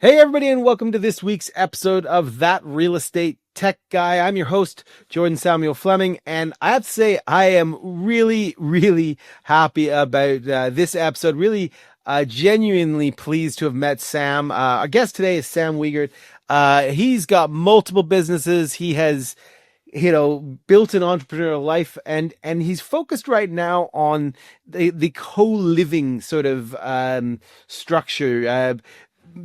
Hey, everybody, and welcome to this week's episode of That Real Estate Tech Guy. I'm your host, Jordan Samuel Fleming, and I have to say I am really happy about this episode. Really genuinely pleased to have met Sam. Our guest today is Sam Wegert. He's got multiple businesses. He has built an entrepreneurial life, and he's focused right now on the co-living sort of structure,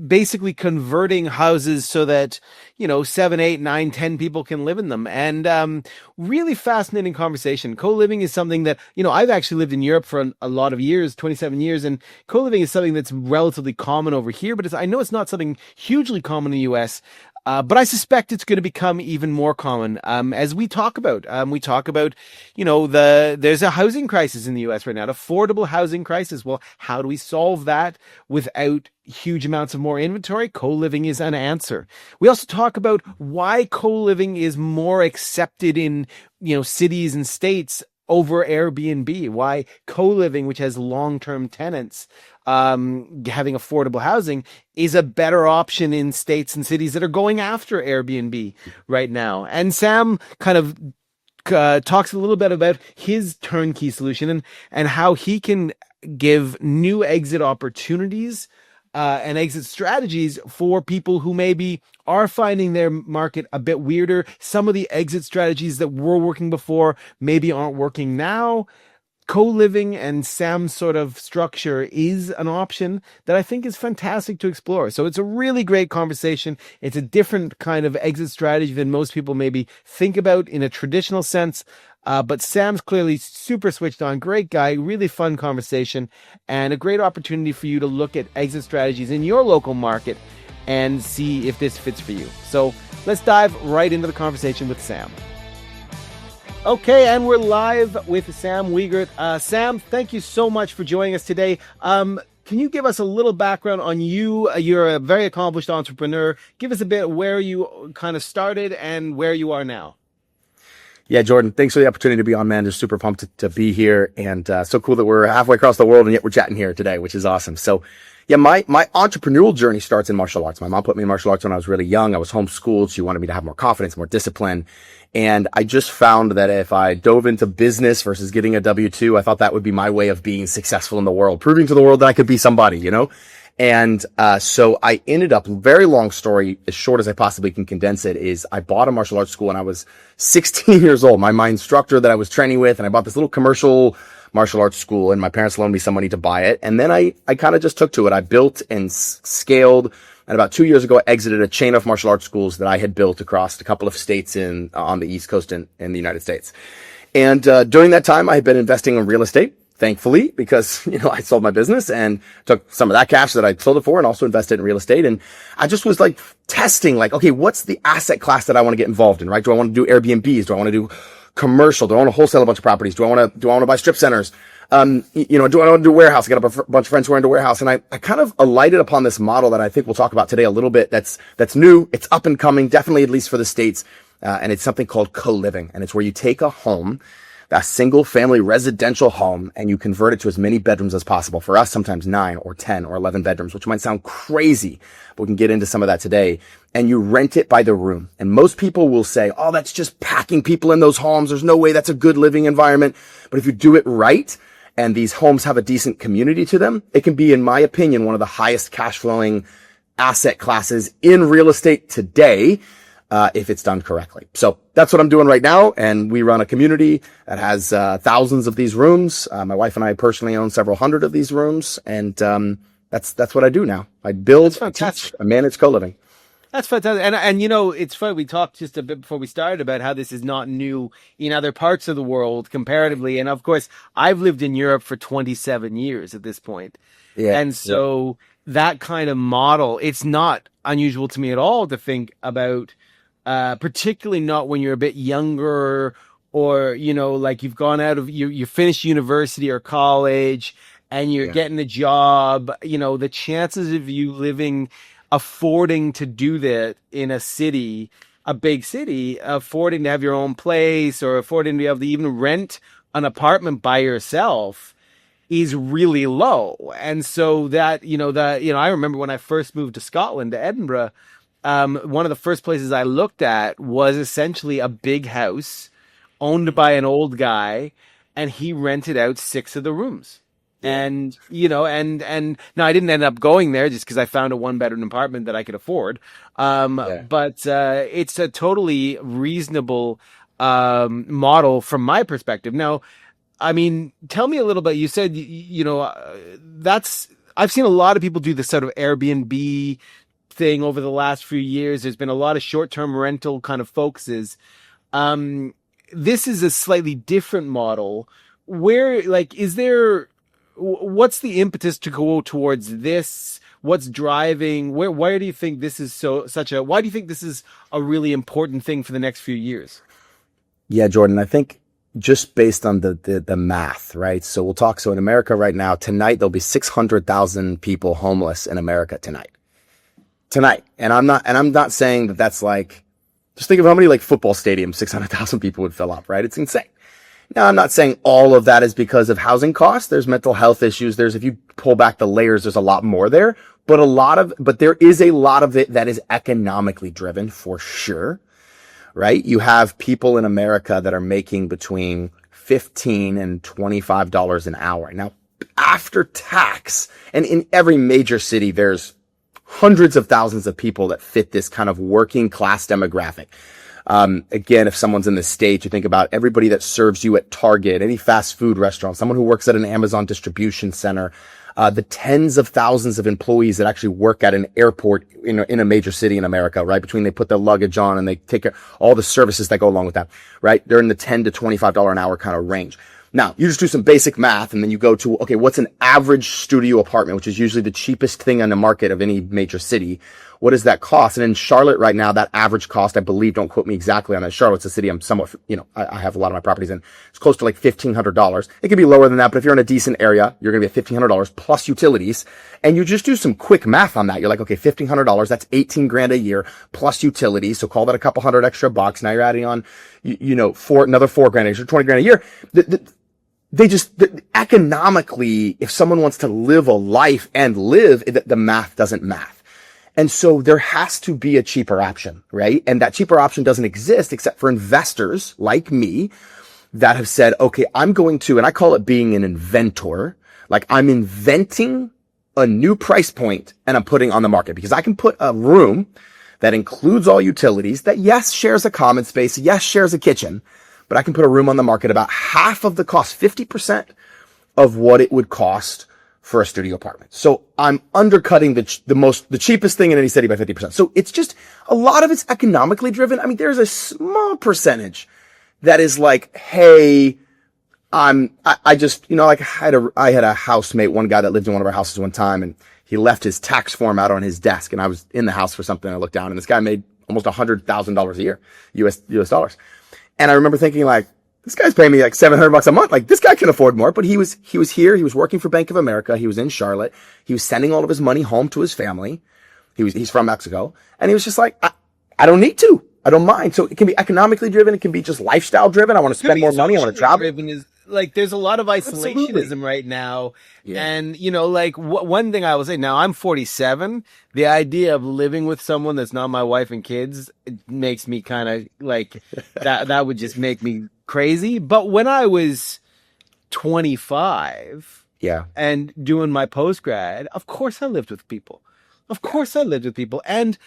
basically converting houses so that 7, 8, 9, 10 people can live in them. And really fascinating conversation. Co-living is something that I've actually lived in Europe for a lot of years, 27 years, and co-living is something that's relatively common over here, but I know it's not something hugely common in the US. But I suspect it's going to become even more common as we talk about. There's a housing crisis in the U.S. right now, an affordable housing crisis. Well, how do we solve that without huge amounts of more inventory? Co-living is an answer. We also talk about why co-living is more accepted in cities and states over Airbnb, why co-living, which has long-term tenants, having affordable housing, is a better option in states and cities that are going after Airbnb right now. And Sam kind of talks a little bit about his turnkey solution and how he can give new exit opportunities and exit strategies for people who maybe are finding their market a bit weirder. Some of the exit strategies that were working before maybe aren't working now. Co-living and Sam's sort of structure is an option that I think is fantastic to explore. So it's a really great conversation. It's a different kind of exit strategy than most people maybe think about in a traditional sense. But Sam's clearly super switched on. Great guy, really fun conversation, and a great opportunity for you to look at exit strategies in your local market and see if this fits for you. So let's dive right into the conversation with Sam. Okay, and we're live with Sam Wegert. Sam, thank you so much for joining us today. Can you give us a little background on you? You're a very accomplished entrepreneur. Give us a bit where you kind of started and where you are now. Yeah, Jordan, thanks for the opportunity to be on, man. Just super pumped to be here, and so cool that we're halfway across the world and yet we're chatting here today, which is awesome. So yeah, my entrepreneurial journey starts in martial arts. My mom put me in martial arts when I was really young. I was homeschooled. She wanted me to have more confidence, more discipline. And I just found that if I dove into business versus getting a W-2, I thought that would be my way of being successful in the world, proving to the world that I could be somebody, And so I ended up, very long story, as short as I possibly can condense it, is I bought a martial arts school when I was 16 years old. My instructor that I was training with, and I bought this little commercial martial arts school, and my parents loaned me some money to buy it. And then I kind of just took to it. I built and scaled. And about 2 years ago, I exited a chain of martial arts schools that I had built across a couple of states on the East Coast in the United States. And during that time, I had been investing in real estate, thankfully, because, I sold my business and took some of that cash that I sold it for and also invested in real estate. And I just was testing, okay, what's the asset class that I want to get involved in, right? Do I want to do Airbnbs? Do I want to do commercial? Do I want to wholesale a bunch of properties? Do I want to buy strip centers? Do I want to do warehouse? I got a bunch of friends who are into warehouse, and I kind of alighted upon this model that I think we'll talk about today a little bit. That's new. It's up and coming, definitely, at least for the States. And it's something called co-living. And it's where you take a home, a single family residential home, and you convert it to as many bedrooms as possible. For us, sometimes 9 or 10 or 11 bedrooms, which might sound crazy, but we can get into some of that today. And you rent it by the room. And most people will say, oh, that's just packing people in those homes. There's no way that's a good living environment. But if you do it right, and these homes have a decent community to them, it can be, in my opinion, one of the highest cash flowing asset classes in real estate today, if it's done correctly. So that's what I'm doing right now. And we run a community that has thousands of these rooms. My wife and I personally own several hundred of these rooms. And that's what I do now. I build, teach, I manage co-living. That's fantastic. And it's funny, we talked just a bit before we started about how this is not new in other parts of the world comparatively. And of course, I've lived in Europe for 27 years at this point. Yeah. And so that kind of model, it's not unusual to me at all to think about, particularly not when you're a bit younger or, you've gone out of, you finished university or college and you're getting a job, the chances of you affording to do that in a city, a big city, affording to have your own place or affording to be able to even rent an apartment by yourself is really low. And so I remember when I first moved to Scotland, to Edinburgh, one of the first places I looked at was essentially a big house owned by an old guy, and he rented out 6 of the rooms. And, and now I didn't end up going there just because I found a 1-bedroom apartment that I could afford. But it's a totally reasonable model from my perspective. Now, I mean, tell me a little bit. You said, I've seen a lot of people do this sort of Airbnb thing over the last few years. There's been a lot of short-term rental kind of focuses. This is a slightly different model. Where, what's the impetus to go towards this? What's driving? Why do you think this is why do you think this is a really important thing for the next few years? Yeah, Jordan, I think just based on the math, right? So we'll talk. So in America right now, tonight, there'll be 600,000 people homeless in America tonight. And I'm not saying that that's like, just think of how many like football stadiums 600,000 people would fill up, right? It's insane. Now, I'm not saying all of that is because of housing costs. There's mental health issues. If you pull back the layers, there's a lot more there, but there is a lot of it that is economically driven for sure, right? You have people in America that are making between $15 and $25 an hour. Now, after tax, and in every major city, there's hundreds of thousands of people that fit this kind of working class demographic. Again, if someone's in the States, you think about everybody that serves you at Target, any fast food restaurant, someone who works at an Amazon distribution center, the tens of thousands of employees that actually work at an airport in a major city in America, right? Between they put their luggage on and they take care all the services that go along with that, right? They're in the $10 to $25 an hour kind of range. Now, you just do some basic math and then you go to, okay, what's an average studio apartment, which is usually the cheapest thing on the market of any major city? What does that cost? And in Charlotte right now, that average cost, I believe, don't quote me exactly on it. Charlotte's a city I'm somewhat, I have a lot of my properties in. It's close to like $1,500. It could be lower than that, but if you're in a decent area, you're going to be at $1,500 plus utilities. And you just do some quick math on that. You're like, okay, $1,500, that's 18 grand a year plus utilities. So call that a couple hundred extra bucks. Now you're adding on, another 4 grand extra, 20 grand a year. Economically, if someone wants to live a life and live, the math doesn't math. And so there has to be a cheaper option, right? And that cheaper option doesn't exist except for investors like me that have said, okay, I'm going to, and I call it being an inventor. Like I'm inventing a new price point and I'm putting on the market because I can put a room that includes all utilities that yes, shares a common space. Yes, shares a kitchen, but I can put a room on the market about half of the cost, 50% of what it would cost for a studio apartment. So I'm undercutting the cheapest thing in any city by 50%. So it's just a lot of it's economically driven. I mean, there's a small percentage that is like, hey, I had a housemate, one guy that lived in one of our houses one time, and he left his tax form out on his desk, and I was in the house for something. I looked down, and this guy made almost $100,000 a year, US dollars. And I remember thinking like, this guy's paying me like $700 a month. Like this guy can afford more, but he was here. He was working for Bank of America. He was in Charlotte. He was sending all of his money home to his family. He's from Mexico. And he was just like, I don't need to. I don't mind. So it can be economically driven. It can be just lifestyle driven. I want to spend more money. I want to travel. Driven is like, there's a lot of isolationism Absolutely. right now. Yeah. And, one thing I will say now, I'm 47. The idea of living with someone that's not my wife and kids, it makes me kind of like that would just make me crazy. But when I was 25 and doing my postgrad, of course I lived with people. And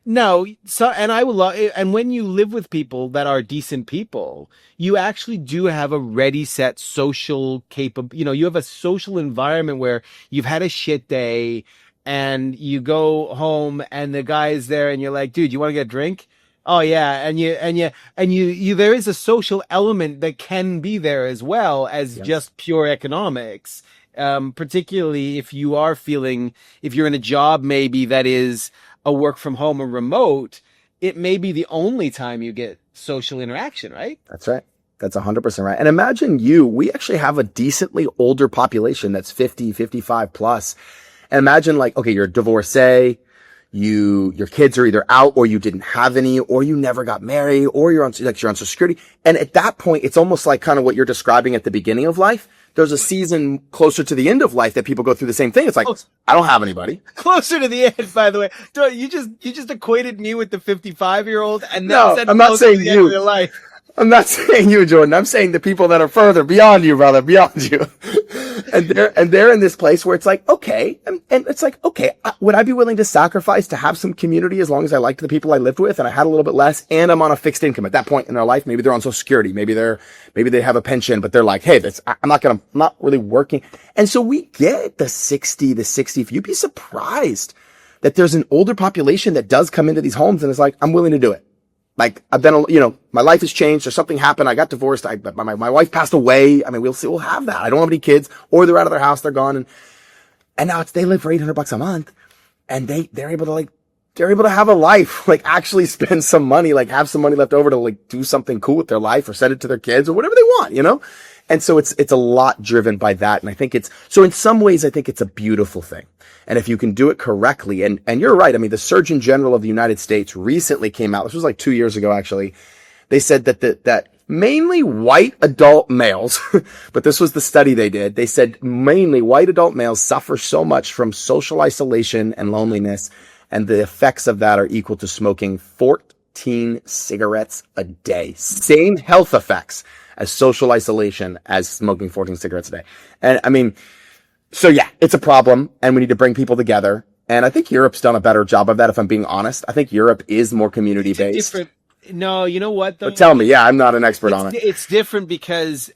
no, and when you live with people that are decent people, you actually do have a ready set social you have a social environment where you've had a shit day and you go home and the guy is there and you're like, dude, you want to get a drink? Oh yeah. And you, there is a social element that can be there as well as just pure economics. Particularly if you're in a job maybe that is a work from home or remote, it may be the only time you get social interaction, right? That's right. That's 100% right. And imagine we actually have a decently older population that's 50, 55 plus. And imagine like, okay, you're a divorcee, your kids are either out or you didn't have any, or you never got married, or you're on Social Security. And at that point, it's almost like kind of what you're describing at the beginning of life. there's a season closer to the end of life that people go through the same thing. It's like, I don't have anybody. Closer to the end, by the way. You just equated me with the 55-year-old and No, said I'm not closer saying to the end you. of their life. I'm not saying you, Jordan. I'm saying the people that are further beyond you, brother, beyond you. And they're in this place where it's like, okay. And it's like, okay, would I be willing to sacrifice to have some community as long as I liked the people I lived with and I had a little bit less and I'm on a fixed income at that point in their life? Maybe they're on Social Security. Maybe they have a pension, but they're like, hey, I'm not really working. And so we get the 60. You'd be surprised that there's an older population that does come into these homes and is like, I'm willing to do it. Like I've been, my life has changed or something happened. I got divorced. My wife passed away. I mean, we'll have that. I don't have any kids or they're out of their house. They're gone. And now they live for $800 a month and they're able to have a life, like actually spend some money, like have some money left over to like do something cool with their life or send it to their kids or whatever they want, And so it's a lot driven by that. And I think so in some ways, I think it's a beautiful thing. And if you can do it correctly, and you're right. I mean, the Surgeon General of the United States recently came out. This was like 2 years ago, actually. They said that mainly white adult males, but this was the study they did. They said mainly white adult males suffer so much from social isolation and loneliness. And the effects of that are equal to smoking 14 cigarettes a day. Same health effects as social isolation as smoking 14 cigarettes a day. And I mean, so yeah, it's a problem and we need to bring people together. And I think Europe's done a better job of that, if I'm being honest. I think Europe is more community based. No, you know what though? But tell me, I'm not an expert on it. It's different because,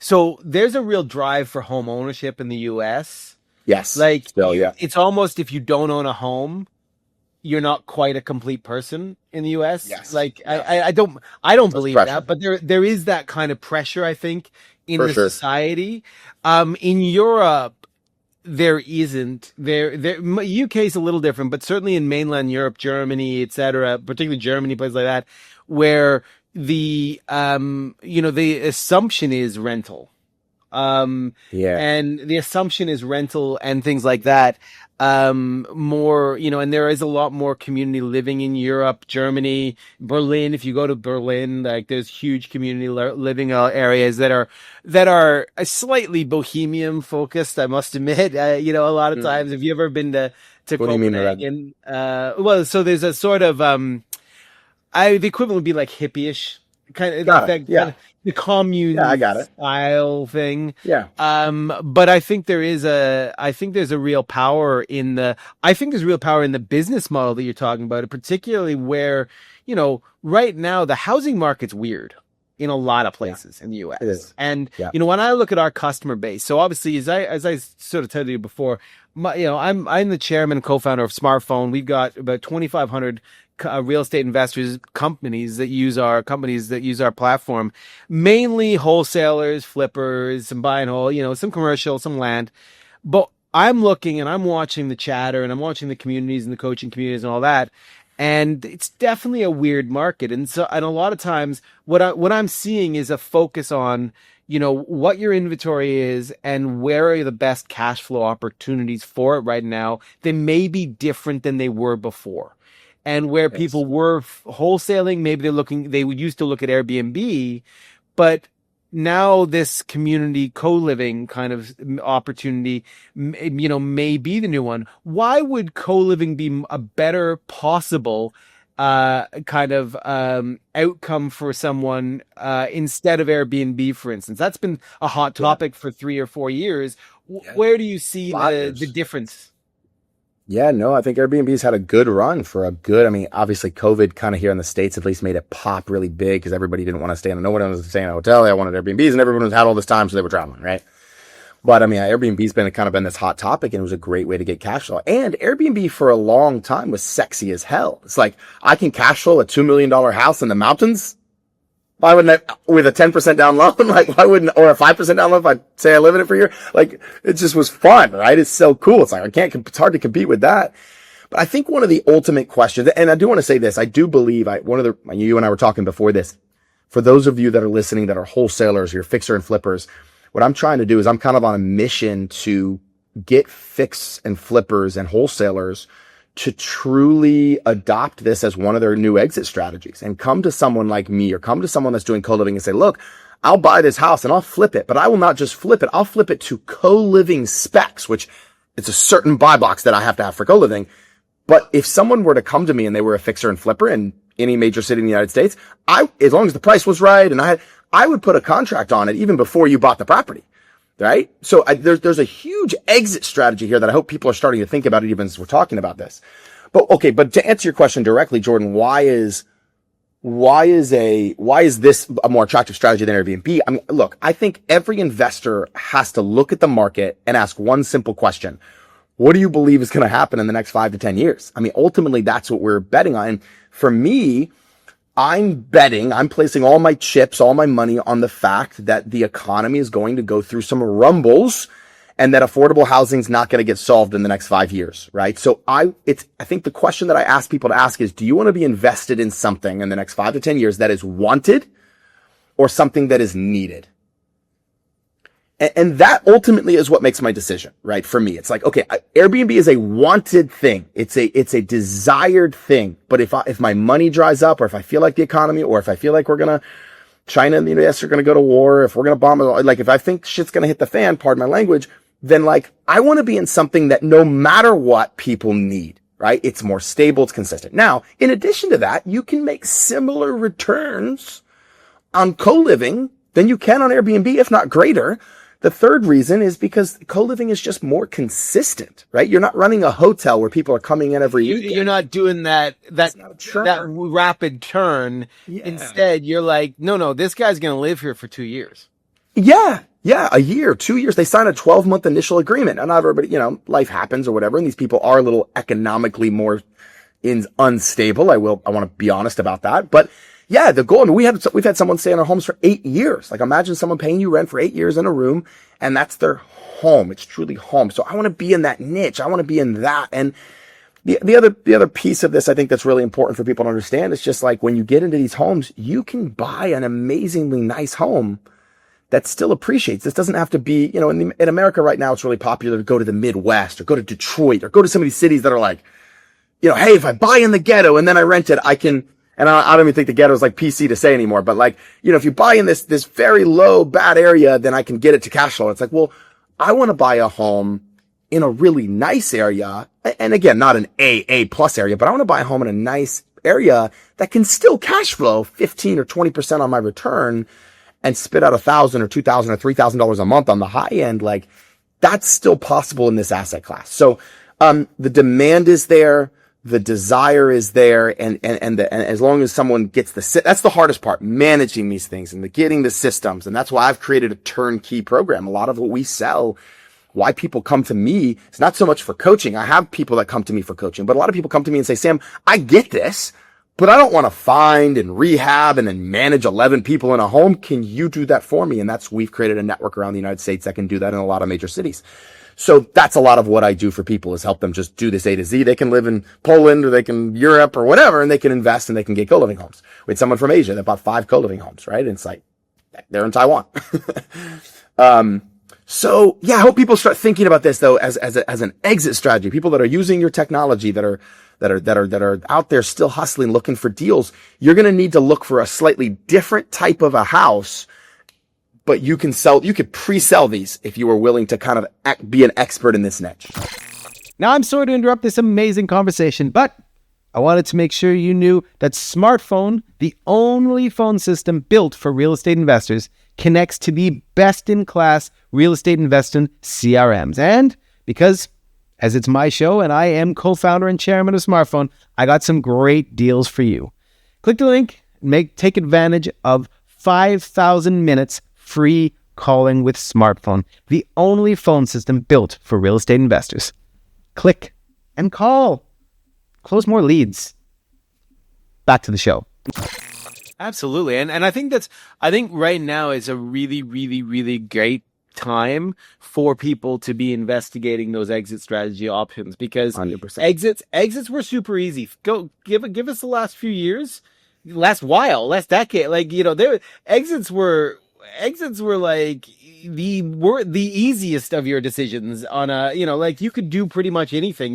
so there's a real drive for home ownership in the US. Yes. It's almost if you don't own a home, you're not quite a complete person in the US. Yes. I don't believe that, but there is that kind of pressure, I think, in the society. In Europe, there isn't. UK is a little different, but certainly in mainland Europe, Germany, etc., particularly Germany, places like that, where the assumption is rental. And the assumption is rental and things like that. More, and there is a lot more community living in Europe, Germany, Berlin. If you go to Berlin, like there's huge community living areas that are slightly bohemian focused. I must admit, a lot of times, have you ever been to what Copenhagen? do you mean by that? Well, so there's a sort of, the equivalent would be like hippie-ish kind of effect. Yeah. The commune I got it. style thing. Yeah. But I think there's a real power in the business model that you're talking about, particularly where, right now the housing market's weird in a lot of places in the US. It is. And, when I look at our customer base, so obviously as I sort of told you before, I'm the chairman and co-founder of Smartphone. We've got about 2,500 real estate investors, companies that use our platform, mainly wholesalers, flippers, some buy and hold, some commercial, some land. But I'm looking and I'm watching the chatter and I'm watching the communities and the coaching communities and all that. And it's definitely a weird market. And a lot of times what I'm seeing is a focus on, what your inventory is and where are the best cash flow opportunities for it right now. They may be different than they were before. And where people were wholesaling, maybe they used to look at Airbnb, but now this community co-living kind of opportunity, may be the new one. Why would co-living be a better possible kind of outcome for someone instead of Airbnb, for instance? That's been a hot topic for 3 or 4 years. Where do you see the difference? Yeah, no, I think Airbnb's had a good run obviously COVID kind of here in the States at least made it pop really big because everybody didn't want to stay no one was staying in a hotel. They wanted Airbnbs and everyone had all this time, so they were traveling, right? But Airbnb's been this hot topic and it was a great way to get cash flow. And Airbnb for a long time was sexy as hell. It's like, I can cash flow a $2 million house in the mountains. Why wouldn't I, with a 10% down loan? Like, why wouldn't, or a 5% down loan if I say I live in it for a year? Like, it just was fun, right? It's so cool. It's like, it's hard to compete with that. But I think one of the ultimate questions, and I do want to say this, I do believe you and I were talking before this, for those of you that are listening that are wholesalers, you're fixer and flippers, what I'm trying to do is I'm kind of on a mission to get fix and flippers and wholesalers to truly adopt this as one of their new exit strategies and come to someone like me or come to someone that's doing co-living and say, look, I'll buy this house and I'll flip it, but I will not just flip it. I'll flip it to co-living specs, which it's a certain buy box that I have to have for co-living. But if someone were to come to me and they were a fixer and flipper in any major city in the United States, as long as the price was right and I would put a contract on it even before you bought the property. Right? So there's a huge exit strategy here that I hope people are starting to think about it even as we're talking about this. But to answer your question directly, Jordan, why is this a more attractive strategy than Airbnb? I mean, look, I think every investor has to look at the market and ask one simple question. What do you believe is going to happen in the next 5 to 10 years? I mean, ultimately that's what we're betting on. And for me, I'm placing all my chips, all my money on the fact that the economy is going to go through some rumbles and that affordable housing is not going to get solved in the next 5 years, right? So I think the question that I ask people to ask is, do you want to be invested in something in the next 5 to 10 years that is wanted or something that is needed? And that ultimately is what makes my decision, right? For me, it's like, okay, Airbnb is a wanted thing. It's a desired thing. But if my money dries up, or if I feel like the economy, or if I feel like China and the US are going to go to war, if we're going to bomb, like if I think shit's going to hit the fan, pardon my language, then like I want to be in something that no matter what people need, right? It's more stable. It's consistent. Now, in addition to that, you can make similar returns on co-living than you can on Airbnb, if not greater. The third reason is because co-living is just more consistent, right? You're not running a hotel where people are coming in every weekend. You're not doing that rapid turn. Yeah. Instead, you're like, no, this guy's going to live here for 2 years. Yeah, a year, 2 years. They sign a 12-month initial agreement. And not everybody, life happens or whatever. And these people are a little economically more unstable. I want to be honest about that. But yeah, the goal, we've had someone stay in our homes for 8 years. Like imagine someone paying you rent for 8 years in a room and that's their home. It's truly home. So I want to be in that niche. I want to be in that. And the other piece of this, I think that's really important for people to understand. It's just like when you get into these homes, you can buy an amazingly nice home that still appreciates. This doesn't have to be, in America right now, it's really popular to go to the Midwest or go to Detroit or go to some of these cities that are like, hey, if I buy in the ghetto and then I rent it, I can. And I don't even think the ghetto is like PC to say anymore, but like, if you buy in this very low, bad area, then I can get it to cash flow. It's like, well, I want to buy a home in a really nice area. And again, not an A plus area, but I want to buy a home in a nice area that can still cash flow 15 or 20% on my return and spit out $1,000 or $2,000 or $3,000 a month on the high end. Like that's still possible in this asset class. So, the demand is there. The desire is there, and as long as someone gets that's the hardest part, managing these things and getting the systems. And that's why I've created a turnkey program. A lot of what we sell, why people come to me, it's not so much for coaching. I have people that come to me for coaching, but a lot of people come to me and say, Sam, I get this, but I don't want to find and rehab and then manage 11 people in a home. Can you do that for me? And we've created a network around the United States that can do that in a lot of major cities. So that's a lot of what I do for people is help them just do this A to Z. They can live in Poland or they can Europe or whatever, and they can invest and they can get co-living homes. We had someone from Asia that bought 5 co-living homes, right? And it's like, they're in Taiwan. So yeah, I hope people start thinking about this though as an exit strategy. People that are using your technology that are out there still hustling, looking for deals. You're going to need to look for a slightly different type of a house. But you could pre-sell these if you were willing to kind of be an expert in this niche. Now, I'm sorry to interrupt this amazing conversation, but I wanted to make sure you knew that Smartphone, the only phone system built for real estate investors, connects to the best-in-class real estate investing CRMs. And because, as it's my show and I am co-founder and chairman of Smartphone, I got some great deals for you. Click the link and take advantage of 5,000 minutes free calling with Smartphone, the only phone system built for real estate investors. Click and call. Close more leads. Back to the show. Absolutely. And I think right now is a really, really, really great time for people to be investigating those exit strategy options because 100%. Exits were super easy. Give us the last few years, last decade. Exits were exits were like the easiest of your decisions on a, like you could do pretty much anything.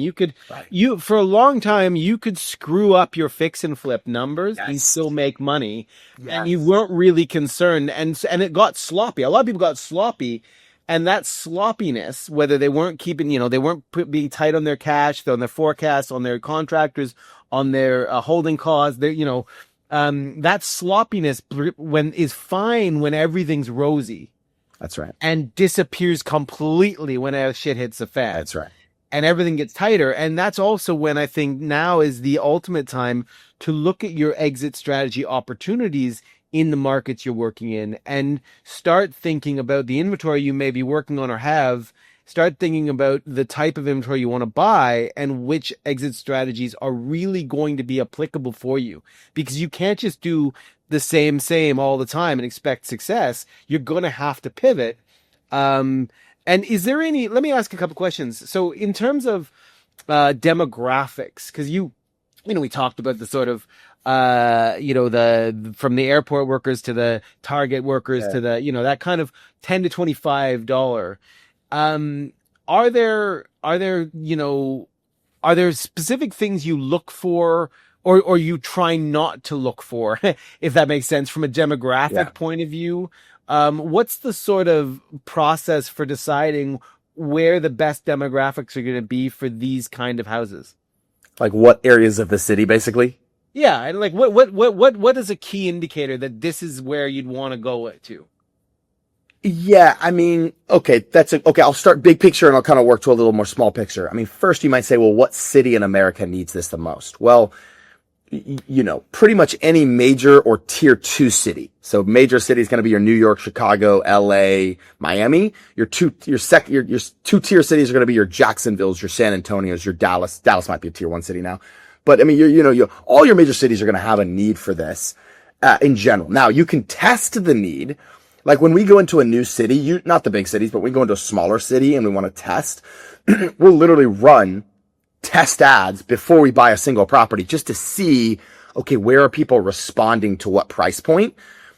Right. You for a long time you could screw up your fix and flip numbers and Yes. still make money, and you Yes. weren't really concerned, and it got sloppy. A lot of people got sloppy, and that sloppiness, whether they weren't keeping, they weren't being tight on their cash, on their forecasts, on their contractors, on their holding costs, that sloppiness is fine when everything's rosy, That's right. and disappears completely when shit hits the fan. That's right. And everything gets tighter. And that's also when I think now is the ultimate time to look at your exit strategy opportunities in the markets you're working in, and start thinking about the inventory you may be working on or have. Start thinking about the type of inventory you want to buy and which exit strategies are really going to be applicable for you. Because you can't just do the same all the time and expect success. You're going to have to pivot. And is there let me ask a couple questions. So in terms of demographics, because we talked about the sort of, from the airport workers to the Target workers to the, that kind of $10 to $25. Are there specific things you look for, or you try not to look for, if that makes sense, from a demographic point of view? What's the sort of process for deciding where the best demographics are going to be for these kind of houses? Like what areas of the city, basically? Yeah, and like what is a key indicator that this is where you'd want to go to? Yeah, I mean, okay, I'll start big picture and I'll kind of work to a little more small picture. I mean, first you might say, well, what city in America needs this the most? Well, pretty much any major or tier 2 city. So major city is going to be your New York, Chicago, LA, Miami. Your two tier cities are going to be your Jacksonville's, your San Antonio's, your Dallas. Dallas might be a tier 1 city now. But I mean, all your major cities are going to have a need for this, in general. Now you can test the need. Like when we go into a new city, not the big cities, but we go into a smaller city and we want to test, we'll literally run test ads before we buy a single property just to see, okay, where are people responding to what price point?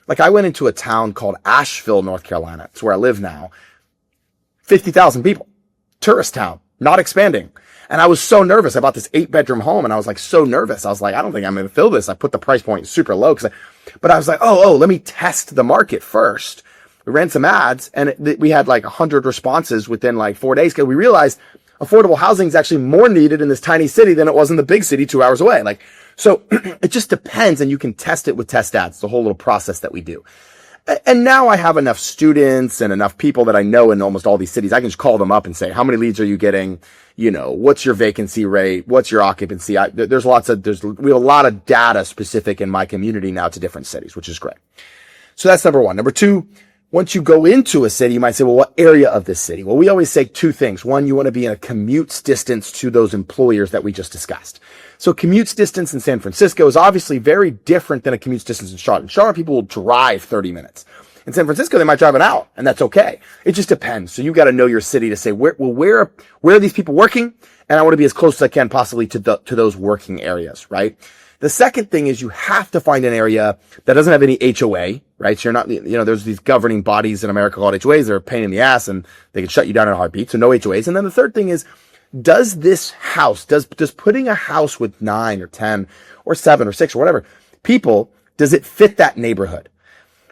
Like I went into a town called Asheville, North Carolina. It's where I live now. 50,000 people, tourist town, not expanding. And I was so nervous. I bought this 8-bedroom home and I was like so nervous. I was like, I don't think I'm going to fill this. I put the price point super low but I was like, let me test the market first. We ran some ads and we had like 100 responses within like 4 days because we realized affordable housing is actually more needed in this tiny city than it was in the big city 2 hours away. So it just depends, and you can test it with test ads, the whole little process that we do. And now I have enough students and enough people that I know in almost all these cities. I can just call them up and say, how many leads are you getting? What's your vacancy rate? What's your occupancy? We have a lot of data specific in my community now to different cities, which is great. So that's number one. Number two, once you go into a city, you might say, well, what area of this city? Well, we always say two things. One, you want to be in a commute distance to those employers that we just discussed. So commute distance in San Francisco is obviously very different than a commute distance in Charlotte. In Charlotte, people will drive 30 minutes. In San Francisco, they might drive an hour, and that's okay. It just depends. So you got to know your city to say, where are these people working? And I want to be as close as I can possibly to those working areas, right? The second thing is you have to find an area that doesn't have any HOA, right? So you're not, there's these governing bodies in America called HOAs. They're a pain in the ass and they can shut you down in a heartbeat. So no HOAs. And then the third thing is, does this house, does putting a house with 9 or 10 or 7 or 6 or whatever people, does it fit that neighborhood?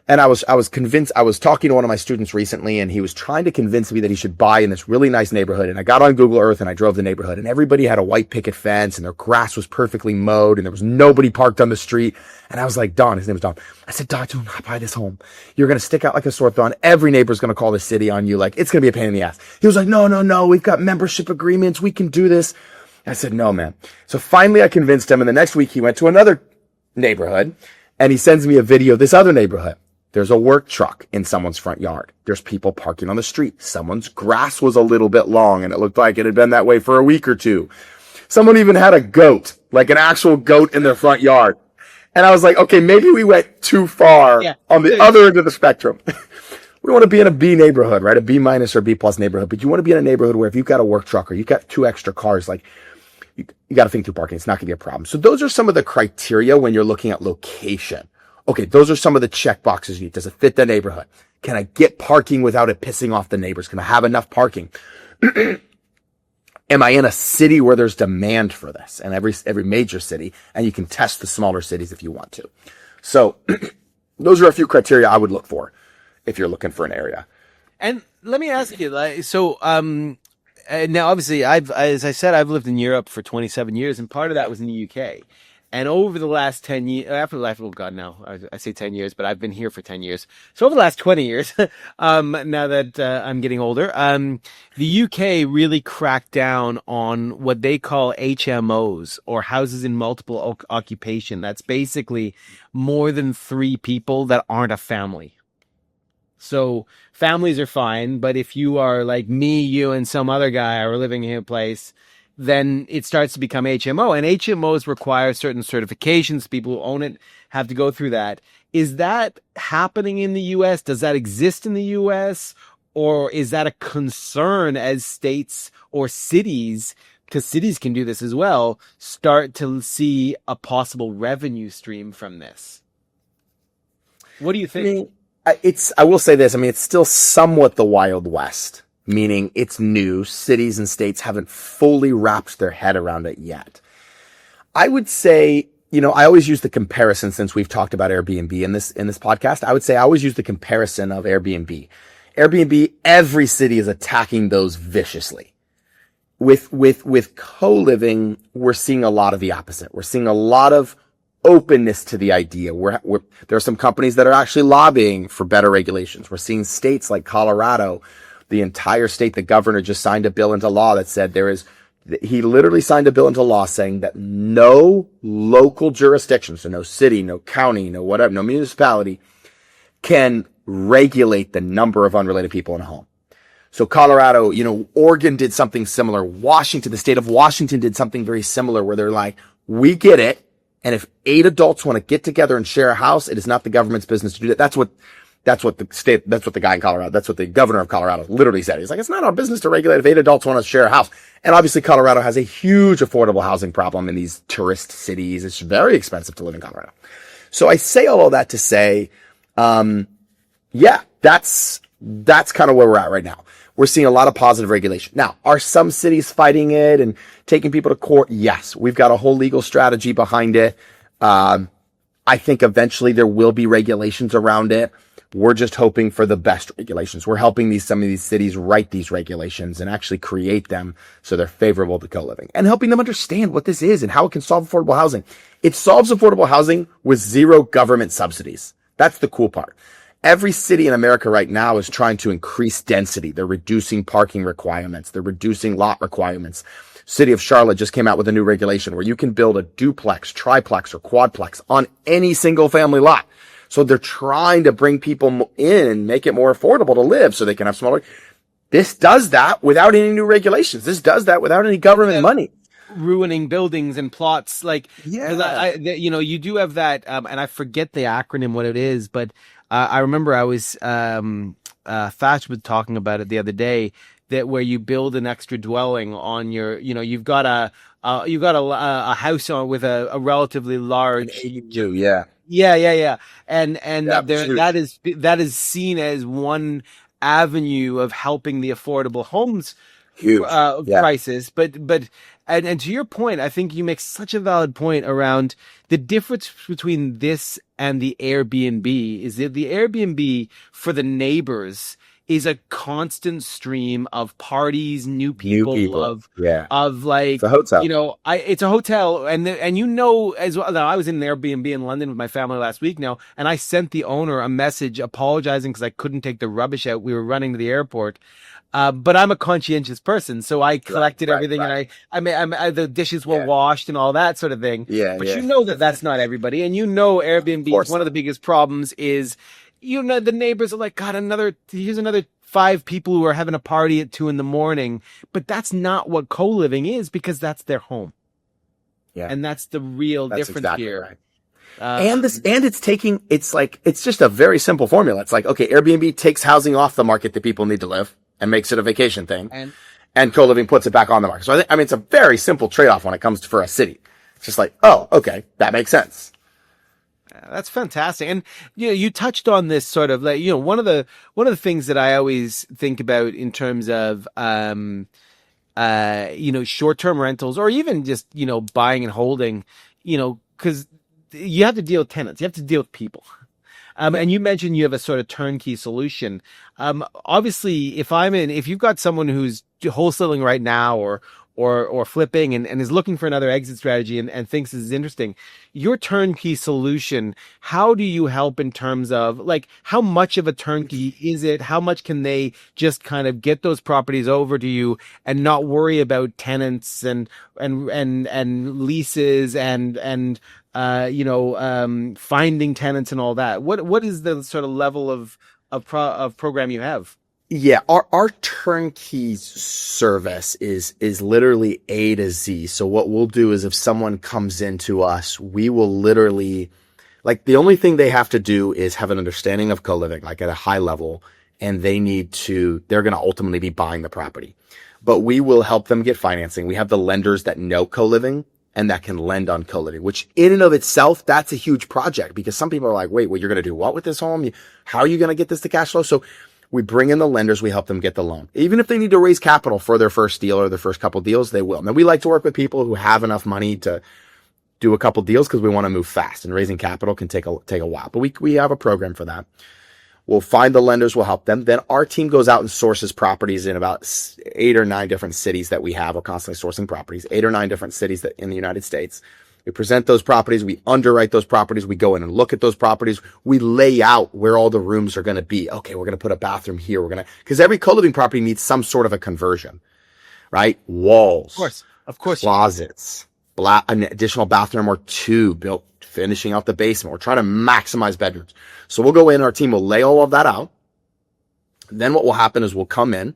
And I was convinced. I was talking to one of my students recently and he was trying to convince me that he should buy in this really nice neighborhood. And I got on Google Earth and I drove the neighborhood and everybody had a white picket fence and their grass was perfectly mowed and there was nobody parked on the street. And I was like, Don, his name was Don. I said, Don, do not buy this home. You're going to stick out like a sore thumb. Every neighbor's going to call the city on you. Like, it's going to be a pain in the ass. He was like, no. We've got membership agreements. We can do this. I said, no, man. So finally I convinced him. And the next week he went to another neighborhood and he sends me a video of this other neighborhood. There's a work truck in someone's front yard. There's people parking on the street. Someone's grass was a little bit long and it looked like it had been that way for a week or two. Someone even had a goat, like an actual goat in their front yard. And I was like, okay, maybe we went too far on the other end of the spectrum. We want to be in a B neighborhood, right? A B minus or B plus neighborhood. But you want to be in a neighborhood where if you've got a work truck or you've got 2 extra cars, like you got to think through parking. It's not going to be a problem. So those are some of the criteria when you're looking at location. Okay, those are some of the check boxes you need. Does it fit the neighborhood? Can I get parking without it pissing off the neighbors? Can I have enough parking? Am I in a city where there's demand for this? And every major city, and you can test the smaller cities if you want to. So those are a few criteria I would look for if you're looking for an area. And let me ask you, now obviously as I said, I've lived in Europe for 27 years, and part of that was in the UK. And over the last 10 years, oh God, no, I say 10 years, but I've been here for 10 years. So over the last 20 years, now that I'm getting older, the UK really cracked down on what they call HMOs, or houses in multiple occupation. That's basically more than 3 people that aren't a family. So families are fine, but if you are like me, you and some other guy are living in a place, then it starts to become HMO, and HMOs require certain certifications. People who own it have to go through that. Is that happening in the US? Does that exist in the US? Or is that a concern as states or cities, because cities can do this as well, start to see a possible revenue stream from this? What do you think? I will say this. I mean, it's still somewhat the Wild West. Meaning it's new. Cities and states haven't fully wrapped their head around it yet. I would say, I always use the comparison, since we've talked about Airbnb in this podcast. I would say I always use the comparison of Airbnb. Airbnb, every city is attacking those viciously. With co-living, we're seeing a lot of the opposite. We're seeing a lot of openness to the idea. There are some companies that are actually lobbying for better regulations. We're seeing states like Colorado, the entire state, the governor just signed a bill into law that said he literally signed a bill into law saying that no local jurisdiction, so no city, no county, no whatever, no municipality can regulate the number of unrelated people in a home. So Colorado, Oregon did something similar. the state of Washington did something very similar, where they're like, we get it. And if 8 adults want to get together and share a house, it is not the government's business to do that. That's what the guy in Colorado, that's what the governor of Colorado literally said. He's like, it's not our business to regulate if 8 adults want to share a house. And obviously Colorado has a huge affordable housing problem in these tourist cities. It's very expensive to live in Colorado. So I say all of that to say, that's kind of where we're at right now. We're seeing a lot of positive regulation. Now, are some cities fighting it and taking people to court? Yes. We've got a whole legal strategy behind it. I think eventually there will be regulations around it. We're just hoping for the best regulations. We're helping some of these cities write these regulations and actually create them so they're favorable to co-living, and helping them understand what this is and how it can solve affordable housing. It solves affordable housing with 0 government subsidies. That's the cool part. Every city in America right now is trying to increase density. They're reducing parking requirements. They're reducing lot requirements. City of Charlotte just came out with a new regulation where you can build a duplex, triplex, or quadplex on any single family lot. So they're trying to bring people in and make it more affordable to live so they can have smaller. This does that without any new regulations. This does that without any government money. Ruining buildings and plots. You do have that, and I forget the acronym, what it is, but I remember I was, Thatch was talking about it the other day, that where you build an extra dwelling on your, you've got a house with a relatively large. Yeah. Yeah. And that is seen as one avenue of helping the affordable homes crisis. But to your point, I think you make such a valid point around the difference between this and the Airbnb is that the Airbnb for the neighbors is a constant stream of parties, new people. Of like, it's a hotel. It's a hotel, and as well. Now, I was in an Airbnb in London with my family last week now, and I sent the owner a message apologizing because I couldn't take the rubbish out. We were running to the airport. But I'm a conscientious person, so I collected everything, and the dishes were washed and all that sort of thing. But that's not everybody, and Airbnb is one of the biggest problems is, the neighbors are like, God, here's another 5 people who are having a party at 2 a.m. But that's not what co-living is, because that's their home. Yeah. And that's the real difference exactly here. Right. It's just a very simple formula. It's like, okay, Airbnb takes housing off the market that people need to live and makes it a vacation thing. And co-living puts it back on the market. So it's a very simple trade-off when it comes for a city. It's just like, oh, okay, that makes sense. That's fantastic. And you touched on this sort of like, one of the things that I always think about in terms of short-term rentals, or even just, buying and holding, because you have to deal with tenants, you have to deal with people. And you mentioned you have a sort of turnkey solution. Obviously, if you've got someone who's wholesaling right now, or flipping, and is looking for another exit strategy, and thinks this is interesting, your turnkey solution, how do you help in terms of like, how much of a turnkey is it? How much can they just kind of get those properties over to you and not worry about tenants and leases and finding tenants and all that? What is the sort of level of program you have? Yeah, our turnkey service is literally A to Z. So what we'll do is if someone comes into us, we will literally, like, the only thing they have to do is have an understanding of co-living, like at a high level, and they're going to ultimately be buying the property. But we will help them get financing. We have the lenders that know co-living and that can lend on co-living, which in and of itself, that's a huge project, because some people are like, wait, well, you're going to do what with this home? How are you going to get this to cash flow? So we bring in the lenders, we help them get the loan. Even if they need to raise capital for their first deal or their first couple deals, they will. Now, we like to work with people who have enough money to do a couple deals because we want to move fast, and raising capital can take a while. But we have a program for that. We'll find the lenders, we'll help them. Then our team goes out and sources properties in about 8 or 9 different cities that we have. We're constantly sourcing properties, 8 or 9 different cities in the United States. We present those properties. We underwrite those properties. We go in and look at those properties. We lay out where all the rooms are going to be. Okay, we're going to put a bathroom here. Because every co-living property needs some sort of a conversion, right? Walls. Of course. Closets, an additional bathroom or 2 built, finishing out the basement. We're trying to maximize bedrooms. So we'll go in, our team will lay all of that out. Then what will happen is we'll come in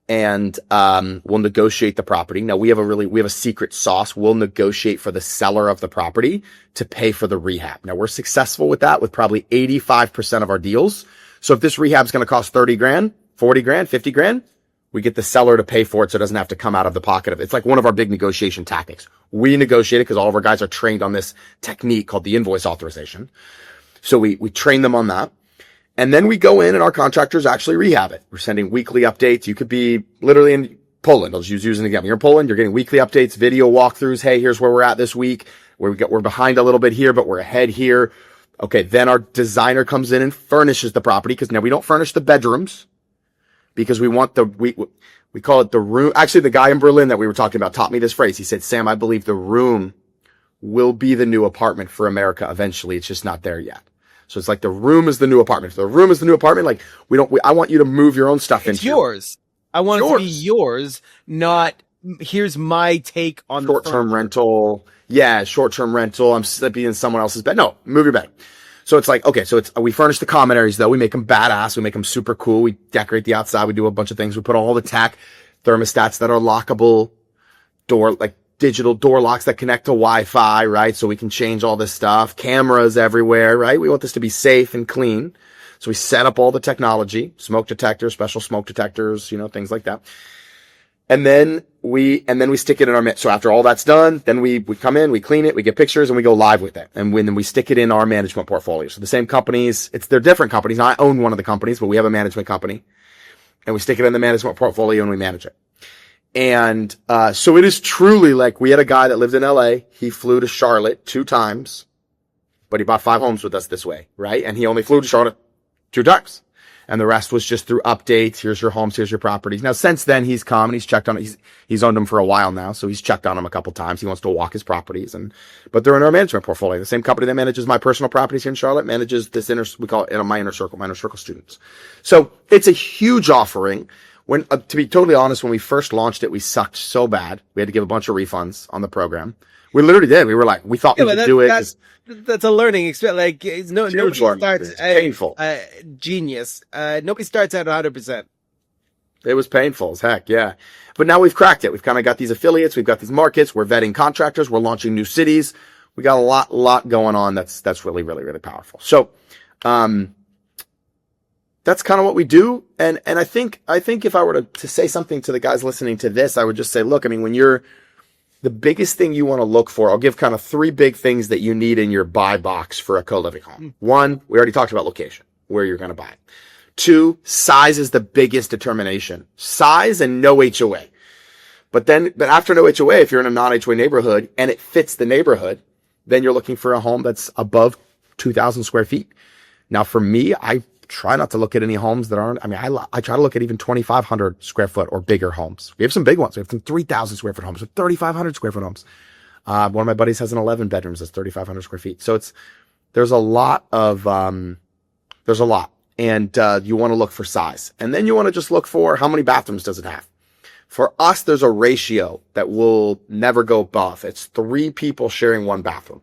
and we'll negotiate the property. Now we have a secret sauce. We'll negotiate for the seller of the property to pay for the rehab. Now we're successful with that with probably 85% of our deals. So if this rehab is going to cost 30 grand, 40 grand, 50 grand, we get the seller to pay for it so it doesn't have to come out of the pocket of it. It's like one of our big negotiation tactics. We negotiate it because all of our guys are trained on this technique called the invoice authorization. So we train them on that. And then we go in and our contractors actually rehab it. We're sending weekly updates. You could be literally in Poland. I'll just use an example. You're in Poland. You're getting weekly updates, video walkthroughs. Hey, here's where we're at this week. We're behind a little bit here, but we're ahead here. Okay. Then our designer comes in and furnishes the property, because now we don't furnish the bedrooms because we want we call it the room. Actually, the guy in Berlin that we were talking about taught me this phrase. He said, Sam, I believe the room will be the new apartment for America eventually. It's just not there yet. So it's like the room is the new apartment. If the room is the new apartment, like I want you to move your own stuff into. It's yours. I want it to be yours, not here's my take on short-term rental. Yeah, short-term rental. I'm sleeping in someone else's bed. No, move your bed. So it's like, okay, so we furnish the common areas though. We make them badass. We make them super cool. We decorate the outside. We do a bunch of things. We put all the tech, thermostats that are lockable, digital door locks that connect to Wi-Fi, right? So we can change all this stuff, cameras everywhere, right? We want this to be safe and clean. So we set up all the technology, smoke detectors, special smoke detectors, things like that. And then we stick it in our, so after all that's done, then we come in, we clean it, we get pictures, and we go live with it. And then we stick it in our management portfolio. So the same companies, they're different companies. Now, I own one of the companies, but we have a management company, and we stick it in the management portfolio and we manage it. And, so it is truly like, we had a guy that lived in LA. He flew to Charlotte 2 times, but he bought 5 homes with us this way, right? And he only flew to Charlotte 2 times. And the rest was just through updates. Here's your homes. Here's your properties. Now, since then, he's come and he's checked on it. He's owned them for a while now. So he's checked on them a couple times. He wants to walk his properties, but they're in our management portfolio. The same company that manages my personal properties here in Charlotte manages this we call it my inner circle students. So it's a huge offering. To be totally honest, when we first launched it, we sucked so bad. We had to give a bunch of refunds on the program. We literally did. We were like, we thought we could do it. That's a learning experience. Like, nobody starts painful. Genius. Nobody starts at 100%. It was painful as heck. Yeah. But now we've cracked it. We've kind of got these affiliates. We've got these markets. We're vetting contractors. We're launching new cities. We got a lot going on. That's really, really, really powerful. So, that's kind of what we do. And I think if I were to say something to the guys listening to this, I would just say, look, I mean, when you're the biggest thing you want to look for, I'll give kind of three big things that you need in your buy box for a co-living home. One, we already talked about location, where you're going to buy it. Two, size is the biggest determination. Size and no HOA. But after no HOA, if you're in a non-HOA neighborhood and it fits the neighborhood, then you're looking for a home that's above 2,000 square feet. Now, for me, I try not to look at any homes that aren't, I try to look at even 2,500 square foot or bigger homes. We have some big ones. We have some 3,000 square foot homes, 3,500 square foot homes. One of my buddies has an 11 bedrooms that's 3,500 square feet. So there's a lot. And you want to look for size. And then you want to just look for how many bathrooms does it have. For us, there's a ratio that will never go above. It's 3 people sharing 1 bathroom.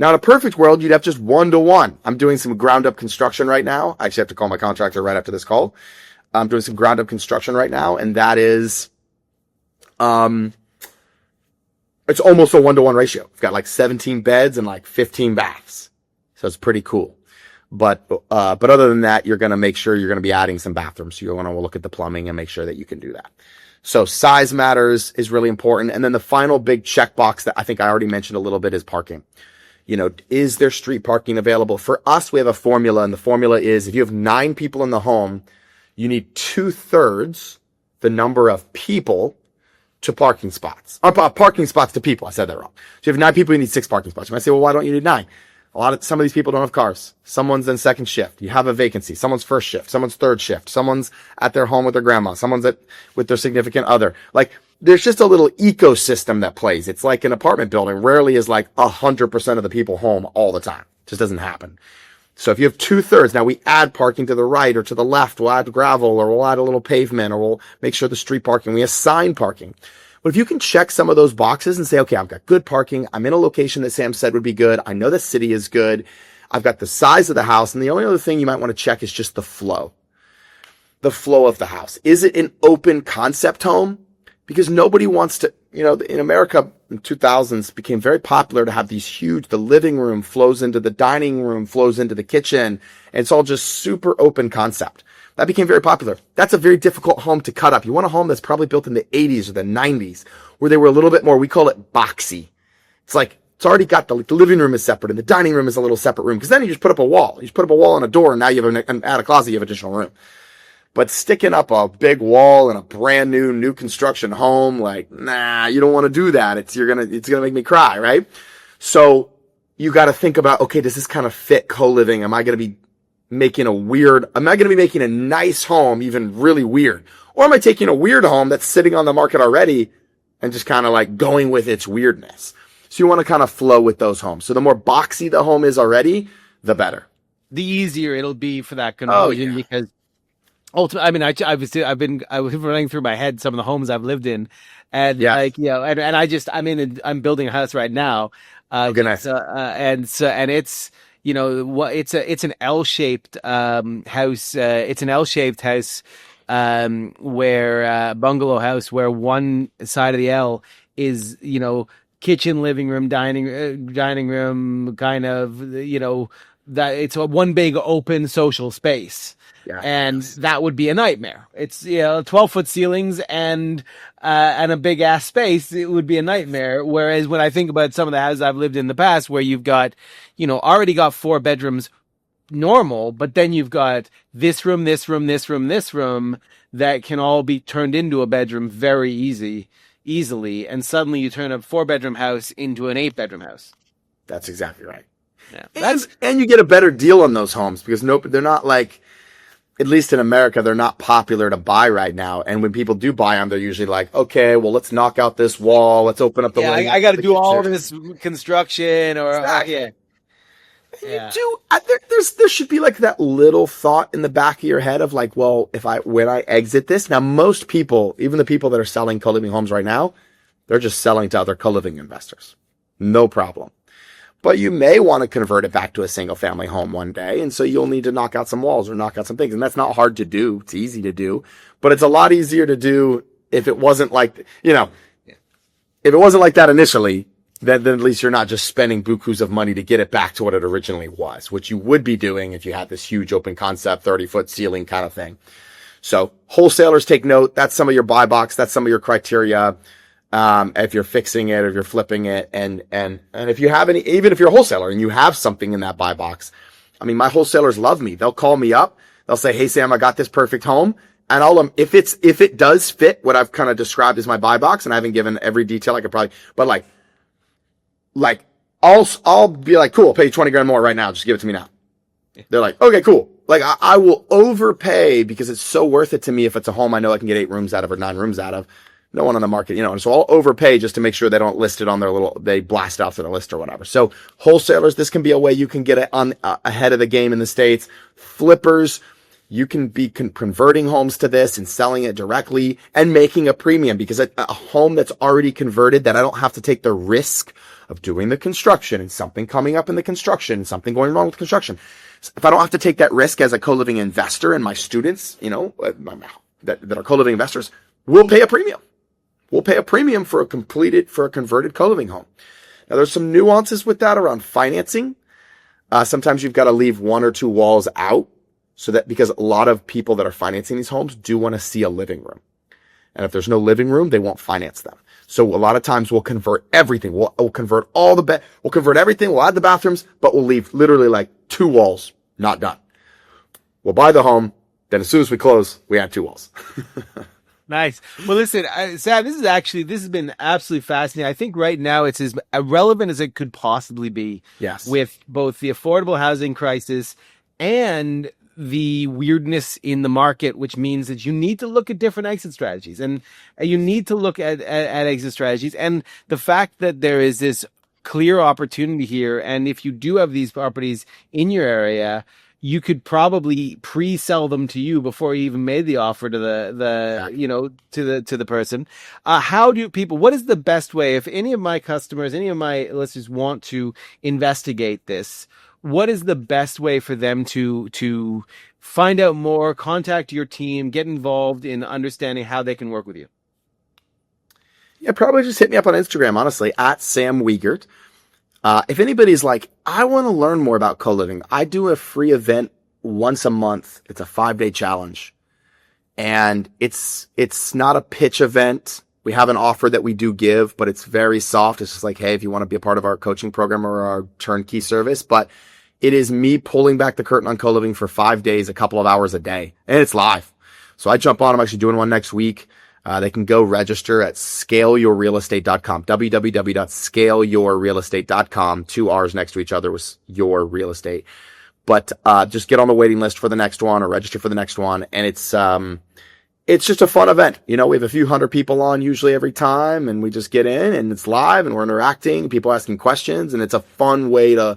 Now, in a perfect world, you'd have just 1-to-1. I'm doing some ground up construction right now. I actually have to call my contractor right after this call. I'm doing some ground up construction right now, and that is, it's almost a 1-to-1 ratio. We've got like 17 beds and like 15 baths. So it's pretty cool. But other than that, you're going to make sure you're going to be adding some bathrooms. So you want to look at the plumbing and make sure that you can do that. So size matters is really important. And then the final big checkbox that I think I already mentioned a little bit is parking. Is there street parking available? For us, we have a formula, and the formula is if you have 9 people in the home, you need 2/3 the number of people to parking spots. Parking spots to people. I said that wrong. So you have 9 people, you need 6 parking spots. You might say, well, why don't you need 9? Some of these people don't have cars. Someone's in second shift. You have a vacancy. Someone's first shift. Someone's third shift. Someone's at their home with their grandma. Someone's with their significant other. Like, there's just a little ecosystem that plays. It's like an apartment building. Rarely is like 100% of the people home all the time. It just doesn't happen. So if you have 2/3, now we add parking to the right or to the left. We'll add gravel, or we'll add a little pavement, or we'll make sure the street parking. We assign parking. But if you can check some of those boxes and say, okay, I've got good parking. I'm in a location that Sam said would be good. I know the city is good. I've got the size of the house. And the only other thing you might want to check is just the flow. The flow of the house. Is it an open concept home? Because nobody wants to, in America in 2000s became very popular to have these the living room flows into the dining room, flows into the kitchen. And it's all just super open concept. That became very popular. That's a very difficult home to cut up. You want a home that's probably built in the 80s or the 90s, where they were a little bit more, we call it boxy. It's like, it's already got the living room is separate and the dining room is a little separate room. Because then you just put up a wall. You just put up a wall and a door, and now you have add a closet, you have additional room. But sticking up a big wall in a brand new construction home, like, nah, you don't want to do that. It's gonna make me cry, right? So you got to think about, okay, does this kind of fit co-living? Am I going to be making a nice home even really weird? Or am I taking a weird home that's sitting on the market already and just kind of like going with its weirdness? So you want to kind of flow with those homes. So the more boxy the home is already, the better. The easier it'll be for that conversion, because ultimately, I was running through my head some of the homes I've lived in, and I'm building a house right now. Nice. And it's, it's an L-shaped house. It's an L-shaped house where bungalow house, where one side of the L is, kitchen, living room, dining room, kind of, that it's one big open social space. Yeah. And that would be a nightmare. It's 12-foot ceilings and a big ass space. It would be a nightmare. Whereas when I think about some of the houses I've lived in the past, where you've got, already got 4 bedrooms normal, but then you've got this room, this room, this room, this room that can all be turned into a bedroom very easily, and suddenly you turn a 4-bedroom house into an 8-bedroom house. That's exactly right. Yeah, and you get a better deal on those homes because they're not like, at least in America, they're not popular to buy right now. And when people do buy them, they're usually like, okay, well, let's knock out this wall. Let's open up the wing. I got to do all this construction Exactly. You do. There should be like that little thought in the back of your head of like, well, when I exit this, now most people, even the people that are selling co-living homes right now, they're just selling to other co-living investors. No problem. But you may want to convert it back to a single family home one day. And so you'll need to knock out some walls or knock out some things. And that's not hard to do. It's easy to do, but it's a lot easier to do if it wasn't like, if it wasn't like that initially, then at least you're not just spending bukus of money to get it back to what it originally was, which you would be doing if you had this huge open concept, 30-foot ceiling kind of thing. So wholesalers, take note. That's some of your buy box. That's some of your criteria. If you're fixing it or if you're flipping it. And if you have even if you're a wholesaler and you have something in that buy box, I mean, my wholesalers love me. They'll call me up. They'll say, hey, Sam, I got this perfect home. And if it does fit what I've kind of described as my buy box, and I haven't given every detail I could probably, but like I'll be like, cool, I'll pay you 20 grand more right now. Just give it to me now. They're like, okay, cool. Like I will overpay because it's so worth it to me if it's a home I know I can get 8 rooms out of or 9 rooms out of. No one on the market, and so I'll overpay just to make sure they don't list it on they blast out to the list or whatever. So wholesalers, this can be a way you can get ahead of the game in the States. Flippers, you can be converting homes to this and selling it directly and making a premium because a home that's already converted that I don't have to take the risk of doing the construction and something coming up in the construction, something going wrong with construction. If I don't have to take that risk as a co-living investor and my students, that are co-living investors, we'll pay a premium. We'll pay a premium for a converted co-living home. Now there's some nuances with that around financing. Sometimes you've got to leave 1 or 2 walls out because a lot of people that are financing these homes do want to see a living room. And if there's no living room, they won't finance them. So a lot of times we'll convert everything. We'll convert we'll convert everything. We'll add the bathrooms, but we'll leave literally like 2 walls not done. We'll buy the home. Then as soon as we close, we add 2 walls. Nice. Well, listen, Sam, this has been absolutely fascinating. I think right now it's as relevant as it could possibly be. Yes. With both the affordable housing crisis and the weirdness in the market, which means that you need to look at different exit strategies and you need to look at exit strategies. And the fact that there is this clear opportunity here. And if you do have these properties in your area, you could probably pre-sell them to you before you even made the offer to the person. What is the best way, if any of my customers, any of my listeners want to investigate this, what is the best way for them to find out more, contact your team, get involved in understanding how they can work with you? Yeah, probably just hit me up on Instagram, honestly, at Sam Wegert. If anybody's like, I want to learn more about co-living, I do a free event once a month. It's a 5-day challenge. And it's not a pitch event. We have an offer that we do give, but it's very soft. It's just like, hey, if you want to be a part of our coaching program or our turnkey service, but it is me pulling back the curtain on co-living for 5 days, a couple of hours a day, and it's live. So I jump on. I'm actually doing one next week. They can go register at scaleyourrealestate.com, www.scaleyourrealestate.com. 2 R's next to each other was your real estate. But just get on the waiting list for the next one or register for the next one. And it's just a fun event. We have a few hundred people on usually every time, and we just get in and it's live and we're interacting, people asking questions, and it's a fun way to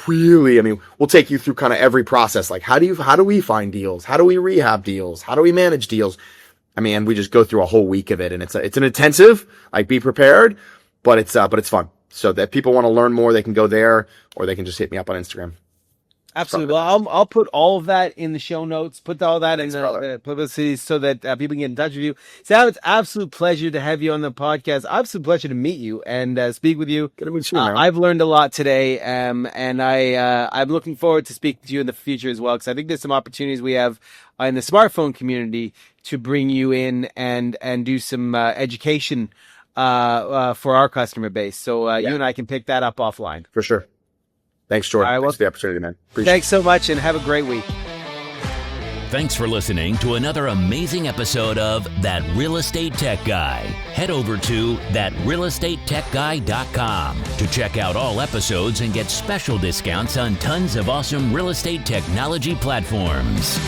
really, we'll take you through kind of every process. Like how do we find deals? How do we rehab deals? How do we manage deals? We just go through a whole week of it, and it's an intensive, like be prepared, but it's fun. So that people want to learn more, they can go there, or they can just hit me up on Instagram. Absolutely. Well, I'll put all of that in the show notes, put all that in the publicity so that people can get in touch with you. Sam, it's an absolute pleasure to have you on the podcast. Absolute pleasure to meet you and speak with you. Good to meet you, man. I've learned a lot today, and I'm looking forward to speaking to you in the future as well, because I think there's some opportunities we have in the smartphone community to bring you in and do some education for our customer base. So you and I can pick that up offline. For sure. Thanks, Jordan. All right, thanks for the opportunity, man. Thanks so much, and have a great week. Thanks for listening to another amazing episode of That Real Estate Tech Guy. Head over to thatrealestatetechguy.com to check out all episodes and get special discounts on tons of awesome real estate technology platforms.